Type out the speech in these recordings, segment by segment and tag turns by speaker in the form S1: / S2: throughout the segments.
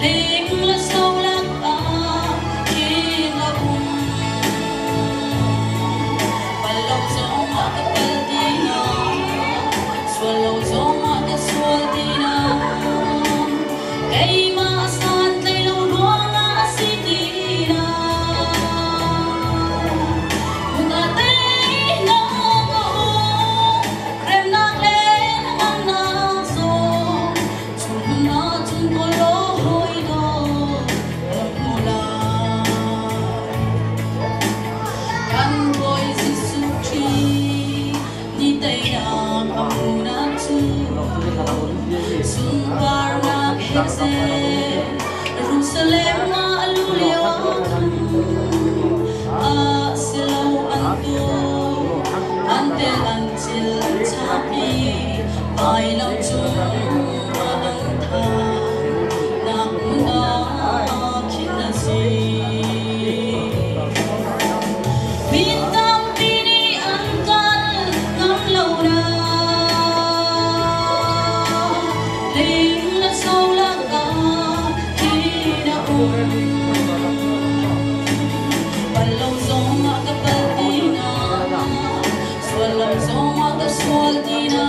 S1: Ling là sâu lắc khi là lâu gió mà cái bờ đi na xua lâu gió mà cái xua đi na cây mà san cây lâu đua ngã si đi na ngã tây nó có rem nát lên ngang nát gió chung nó chung có lối hối đó mù la căn tôi ni tay na kamuna tu sumbar na heze Jerusalem na aluliwa silaw anto until tapi bailaw chung maangta na una kinasi Walau zoma kepatina, walau zoma keswaltina,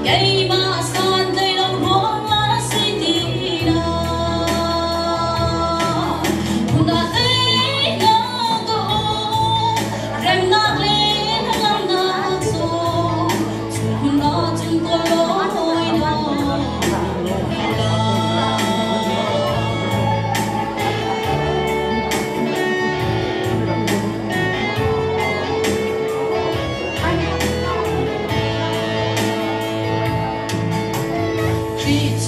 S1: kay maasan kay lang buong masitina. Kuna ay nagaong, rem naglin lang naso, sumuna tungkoloy na. Treat